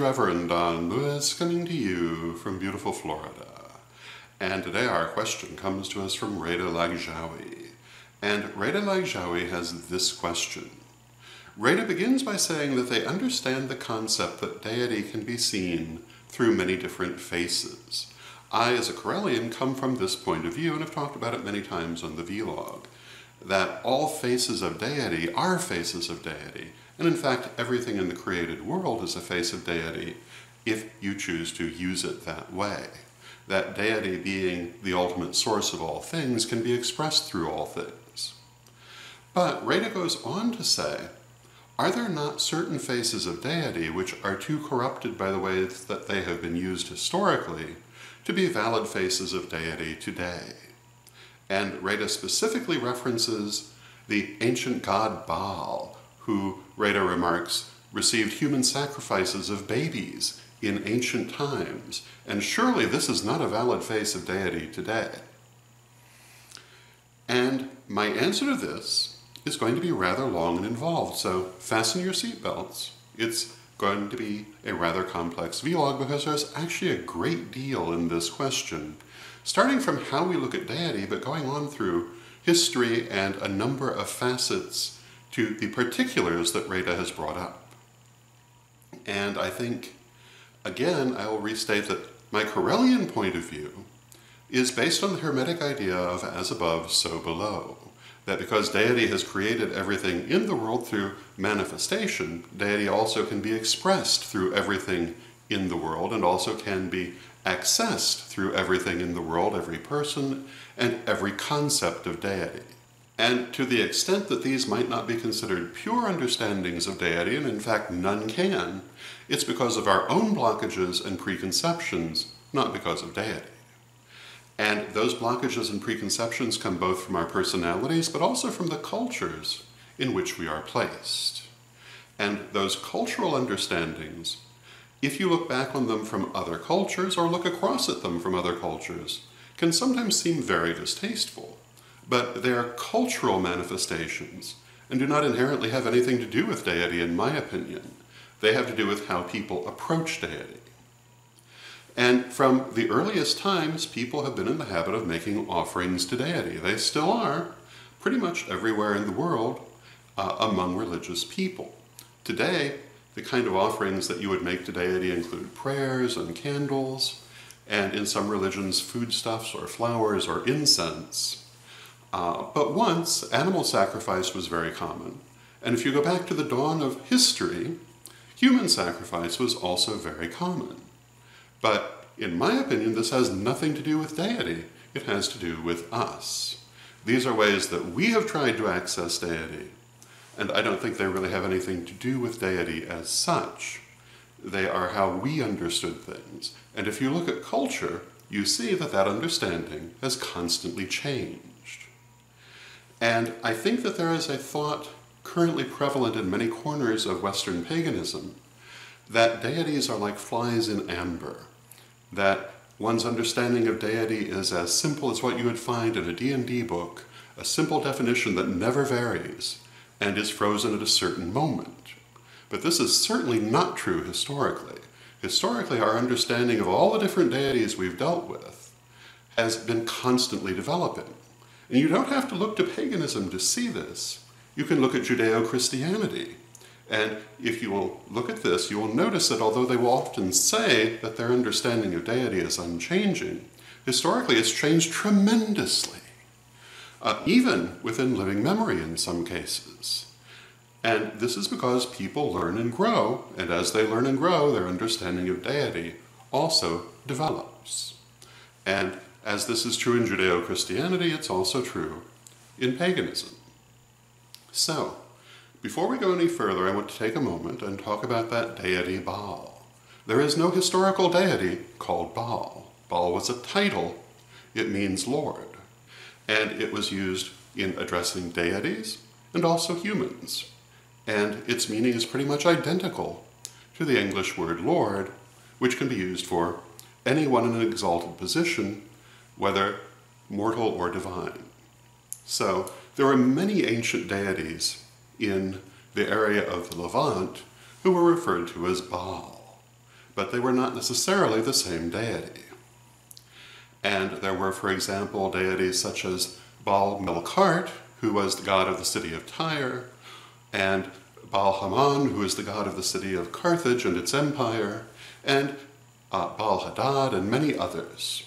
Reverend Don Lewis coming to you from beautiful Florida. And today our question comes to us from Reda Lagjawi. And Reda Lagjawi has this question. Reda begins by saying that they understand the concept that deity can be seen through many different faces. I, as a Corellian, come from this point of view and have talked about it many times on the vlog, that all faces of deity are faces of deity, and in fact everything in the created world is a face of deity if you choose to use it that way. That deity, being the ultimate source of all things, can be expressed through all things. But Reda goes on to say, are there not certain faces of deity which are too corrupted by the ways that they have been used historically to be valid faces of deity today? And Reda specifically references the ancient god Baal, who, Reda remarks, received human sacrifices of babies in ancient times, and surely this is not a valid face of deity today. And my answer to this is going to be rather long and involved, so fasten your seatbelts. It's going to be a rather complex vlog because there's actually a great deal in this question, starting from how we look at deity, but going on through history and a number of facets to the particulars that Reda has brought up. And I think, again, I will restate that my Corellian point of view is based on the Hermetic idea of as above, so below. That because deity has created everything in the world through manifestation, deity also can be expressed through everything in the world and also can be accessed through everything in the world, every person, and every concept of deity. And to the extent that these might not be considered pure understandings of deity, and in fact none can, it's because of our own blockages and preconceptions, not because of deity. And those blockages and preconceptions come both from our personalities, but also from the cultures in which we are placed. And those cultural understandings, if you look back on them from other cultures or look across at them from other cultures, can sometimes seem very distasteful. But they are cultural manifestations and do not inherently have anything to do with deity, in my opinion. They have to do with how people approach deity. And from the earliest times, people have been in the habit of making offerings to deity. They still are, pretty much everywhere in the world, among religious people. Today, the kind of offerings that you would make to deity include prayers and candles, and in some religions, foodstuffs or flowers or incense. But once, animal sacrifice was very common. And if you go back to the dawn of history, human sacrifice was also very common. But in my opinion, this has nothing to do with deity. It has to do with us. These are ways that we have tried to access deity, and I don't think they really have anything to do with deity as such. They are how we understood things. And if you look at culture, you see that that understanding has constantly changed. And I think that there is a thought currently prevalent in many corners of Western paganism that deities are like flies in amber, that one's understanding of deity is as simple as what you would find in a D&D book, a simple definition that never varies and is frozen at a certain moment. But this is certainly not true historically. Historically, our understanding of all the different deities we've dealt with has been constantly developing. And you don't have to look to paganism to see this. You can look at Judeo-Christianity. And if you will look at this, you will notice that although they will often say that their understanding of deity is unchanging, historically it's changed tremendously, even within living memory in some cases. And this is because people learn and grow, and as they learn and grow, their understanding of deity also develops. And as this is true in Judeo-Christianity, it's also true in paganism. So, before we go any further, I want to take a moment and talk about that deity Baal. There is no historical deity called Baal. Baal was a title. It means Lord. And it was used in addressing deities and also humans. And its meaning is pretty much identical to the English word Lord, which can be used for anyone in an exalted position, whether mortal or divine. So, there are many ancient deities in the area of the Levant who were referred to as Baal. but they were not necessarily the same deity. And there were, for example, deities such as Baal Melkart, who was the god of the city of Tyre, and Baal Haman, who is the god of the city of Carthage and its empire, and Baal Hadad, and many others.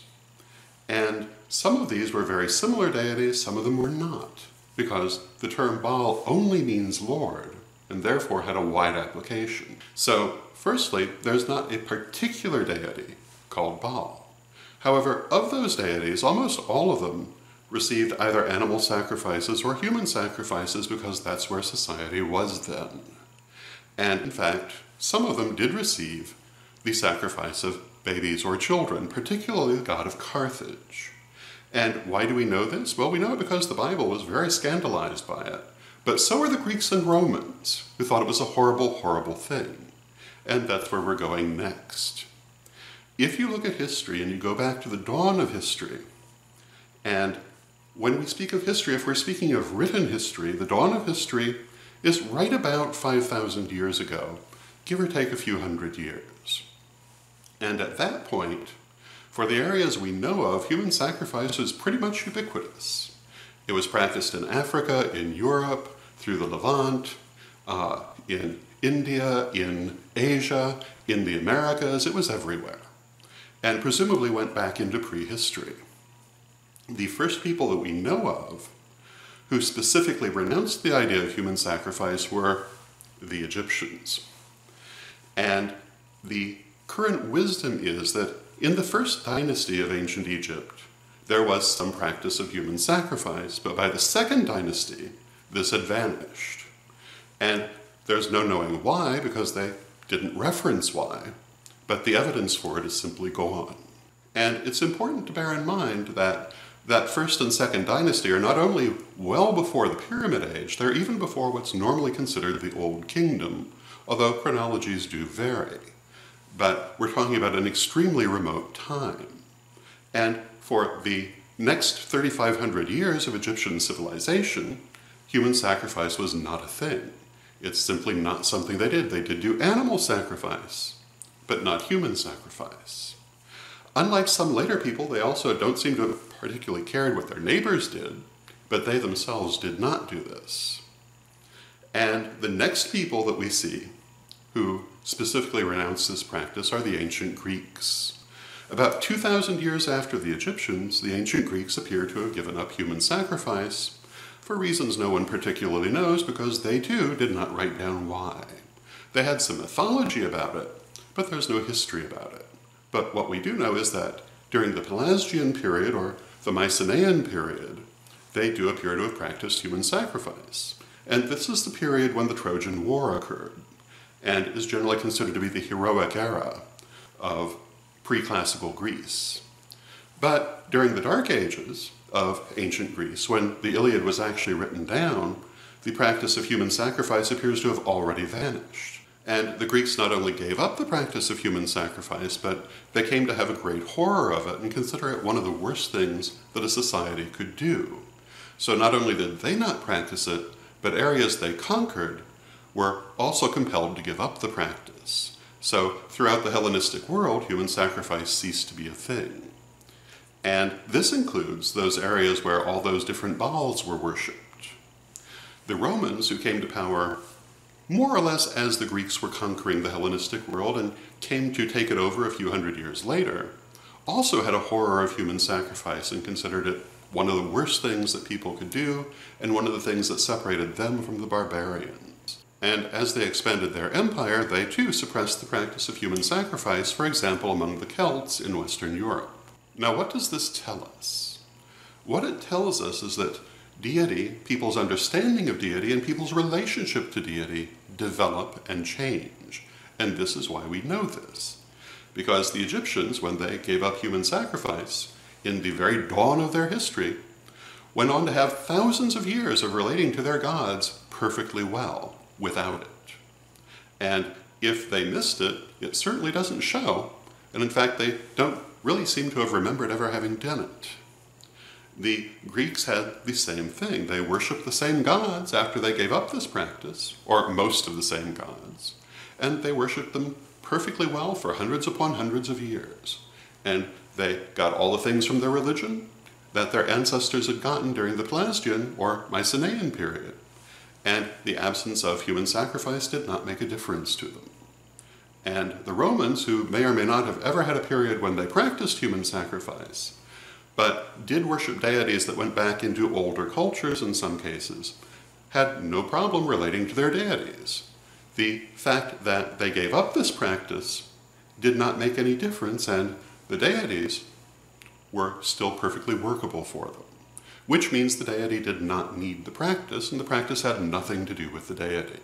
And some of these were very similar deities, some of them were not, because the term Baal only means Lord, and therefore had a wide application. So, firstly, there's not a particular deity called Baal. However, of those deities, almost all of them received either animal sacrifices or human sacrifices because that's where society was then. And in fact, some of them did receive the sacrifice of babies or children, particularly the god of Carthage. And why do we know this? Well, we know it because the Bible was very scandalized by it. But so are the Greeks and Romans, who thought it was a horrible, horrible thing. And that's where we're going next. If you look at history and you go back to the dawn of history, and when we speak of history, if we're speaking of written history, the dawn of history is right about 5,000 years ago, give or take a few hundred years. And at that point, for the areas we know of, human sacrifice was pretty much ubiquitous. It was practiced in Africa, in Europe, through the Levant, in India, in Asia, in the Americas. It was everywhere, and presumably went back into prehistory. The first people that we know of who specifically renounced the idea of human sacrifice were the Egyptians. And the current wisdom is that in the first dynasty of ancient Egypt, there was some practice of human sacrifice, but by the second dynasty, this had vanished. And there's no knowing why, because they didn't reference why, but the evidence for it is simply gone. And it's important to bear in mind that that first and second dynasty are not only well before the Pyramid Age, they're even before what's normally considered the Old Kingdom, although chronologies do vary. But we're talking about an extremely remote time. And for the next 3,500 years of Egyptian civilization, human sacrifice was not a thing. It's simply not something they did. They did do animal sacrifice, but not human sacrifice. Unlike some later people, they also don't seem to have particularly cared what their neighbors did, but they themselves did not do this. And the next people that we see who specifically renounce this practice are the ancient Greeks. About 2,000 years after the Egyptians, the ancient Greeks appear to have given up human sacrifice for reasons no one particularly knows, because they too did not write down why. They had some mythology about it, but there's no history about it. But what we do know is that during the Pelasgian period, or the Mycenaean period, they do appear to have practiced human sacrifice. And this is the period when the Trojan War occurred, and is generally considered to be the heroic era of pre-classical Greece. But during the Dark Ages of ancient Greece, when the Iliad was actually written down, the practice of human sacrifice appears to have already vanished. And the Greeks not only gave up the practice of human sacrifice, but they came to have a great horror of it and consider it one of the worst things that a society could do. So not only did they not practice it, but areas they conquered were also compelled to give up the practice. So throughout the Hellenistic world, human sacrifice ceased to be a thing. And this includes those areas where all those different Baals were worshipped. The Romans, who came to power more or less as the Greeks were conquering the Hellenistic world and came to take it over a few hundred years later, also had a horror of human sacrifice and considered it one of the worst things that people could do and one of the things that separated them from the barbarians. And as they expanded their empire, they too suppressed the practice of human sacrifice, for example, among the Celts in Western Europe. Now, what does this tell us? What it tells us is that deity, people's understanding of deity, and people's relationship to deity develop and change. And this is why we know this. Because the Egyptians, when they gave up human sacrifice, in the very dawn of their history, went on to have thousands of years of relating to their gods perfectly well without it. And if they missed it, it certainly doesn't show. And in fact, they don't really seem to have remembered ever having done it. The Greeks had the same thing. They worshipped the same gods after they gave up this practice, or most of the same gods, and they worshipped them perfectly well for hundreds upon hundreds of years. And they got all the things from their religion that their ancestors had gotten during the Pelasgian or Mycenaean period. And the absence of human sacrifice did not make a difference to them. And the Romans, who may or may not have ever had a period when they practiced human sacrifice, but did worship deities that went back into older cultures in some cases, had no problem relating to their deities. The fact that they gave up this practice did not make any difference, and the deities were still perfectly workable for them, which means the deity did not need the practice, and the practice had nothing to do with the deity.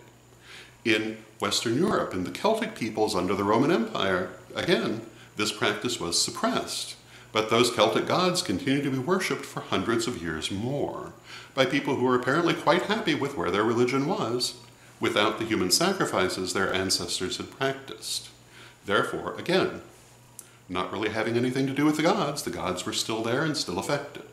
In Western Europe, in the Celtic peoples under the Roman Empire, again, this practice was suppressed, but those Celtic gods continued to be worshipped for hundreds of years more by people who were apparently quite happy with where their religion was, without the human sacrifices their ancestors had practiced. Therefore, again, not really having anything to do with the gods were still there and still effective.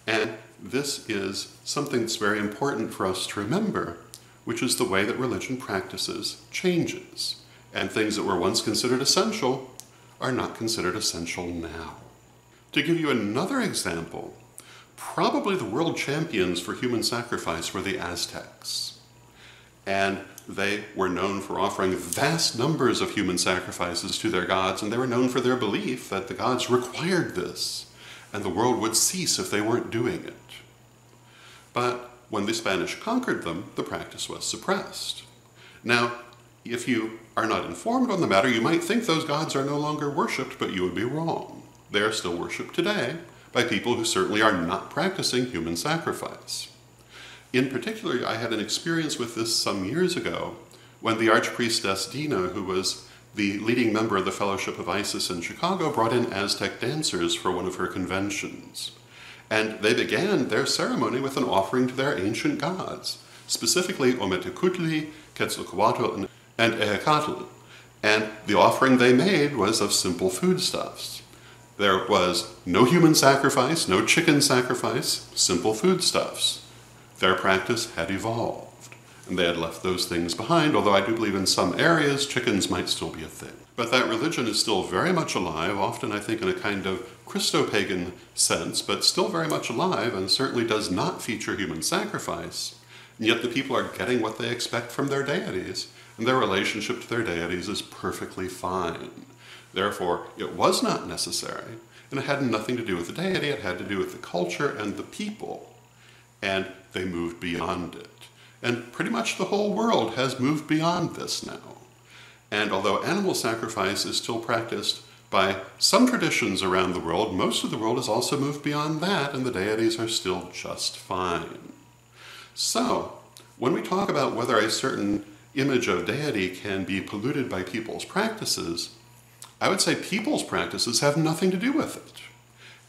And this is something that's very important for us to remember, which is the way that religion practices changes, and things that were once considered essential are not considered essential now. To give you another example, probably the world champions for human sacrifice were the Aztecs. And they were known for offering vast numbers of human sacrifices to their gods, and they were known for their belief that the gods required this, and the world would cease if they weren't doing it. But when the Spanish conquered them, the practice was suppressed. Now, if you are not informed on the matter, you might think those gods are no longer worshipped, but you would be wrong. They are still worshipped today by people who certainly are not practicing human sacrifice. In particular, I had an experience with this some years ago when the Archpriestess Dina, who was the leading member of the Fellowship of Isis in Chicago, brought in Aztec dancers for one of her conventions. And they began their ceremony with an offering to their ancient gods, specifically Ometecuhtli, Quetzalcoatl, and Ehecatl. And the offering they made was of simple foodstuffs. There was no human sacrifice, no chicken sacrifice, simple foodstuffs. Their practice had evolved, and they had left those things behind, although I do believe in some areas chickens might still be a thing. But that religion is still very much alive, often I think in a kind of Christo-pagan sense, but still very much alive, and certainly does not feature human sacrifice. And yet the people are getting what they expect from their deities, and their relationship to their deities is perfectly fine. Therefore, it was not necessary, and it had nothing to do with the deity, it had to do with the culture and the people. And they moved beyond it. And pretty much the whole world has moved beyond this now. And although animal sacrifice is still practiced by some traditions around the world, most of the world has also moved beyond that, and the deities are still just fine. So, when we talk about whether a certain image of deity can be polluted by people's practices, I would say people's practices have nothing to do with it.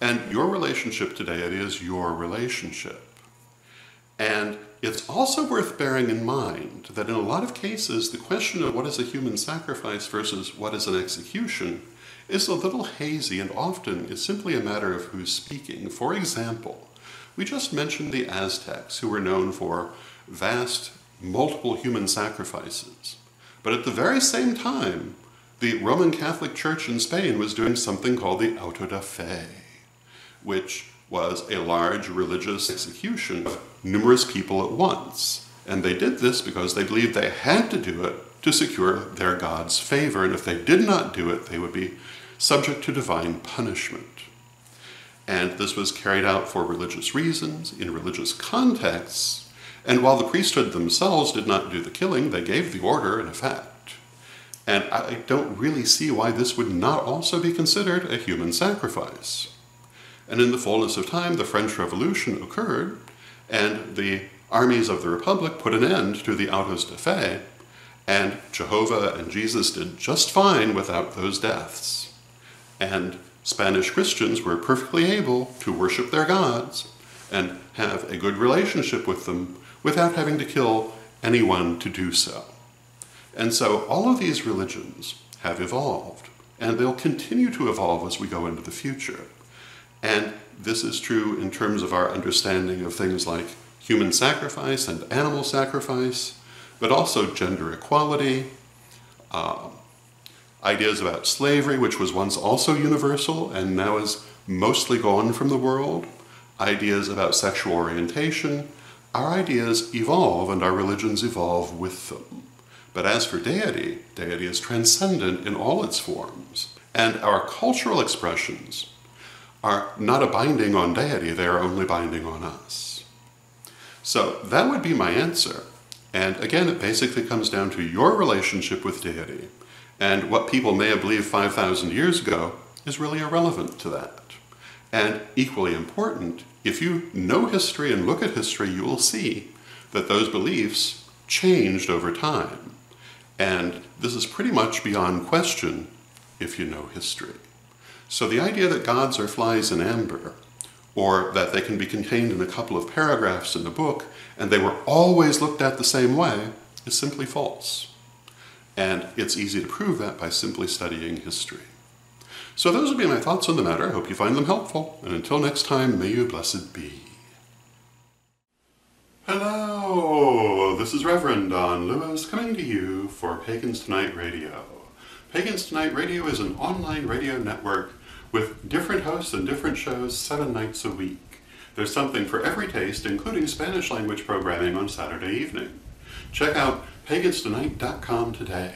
And your relationship to deity is your relationship. And it's also worth bearing in mind that in a lot of cases, the question of what is a human sacrifice versus what is an execution is a little hazy and often is simply a matter of who's speaking. For example, we just mentioned the Aztecs, who were known for vast, multiple human sacrifices. But at the very same time, the Roman Catholic Church in Spain was doing something called the auto da fe, which was a large religious execution of numerous people at once. And they did this because they believed they had to do it to secure their God's favor, and if they did not do it, they would be subject to divine punishment. And this was carried out for religious reasons, in religious contexts, and while the priesthood themselves did not do the killing, they gave the order in effect. And I don't really see why this would not also be considered a human sacrifice. And in the fullness of time, the French Revolution occurred, and the armies of the Republic put an end to the autos da fe, and Jehovah and Jesus did just fine without those deaths. And Spanish Christians were perfectly able to worship their gods and have a good relationship with them without having to kill anyone to do so. And so all of these religions have evolved, and they'll continue to evolve as we go into the future. And this is true in terms of our understanding of things like human sacrifice and animal sacrifice, but also gender equality, Ideas about slavery, which was once also universal and now is mostly gone from the world. Ideas about sexual orientation. Our ideas evolve and our religions evolve with them. But as for deity, deity is transcendent in all its forms. And our cultural expressions are not a binding on deity, they are only binding on us. So that would be my answer. And again, it basically comes down to your relationship with deity. And what people may have believed 5,000 years ago is really irrelevant to that. And equally important, if you know history and look at history, you will see that those beliefs changed over time. And this is pretty much beyond question if you know history. So the idea that gods are flies in amber, or that they can be contained in a couple of paragraphs in a book, and they were always looked at the same way, is simply false. And it's easy to prove that by simply studying history. So those would be my thoughts on the matter. I hope you find them helpful, and until next time, may you blessed be. Hello, this is Reverend Don Lewis coming to you for Pagans Tonight Radio. Pagans Tonight Radio is an online radio network with different hosts and different shows 7 nights a week. There's something for every taste, including Spanish language programming on Saturday evening. Check out paganstonight.com today.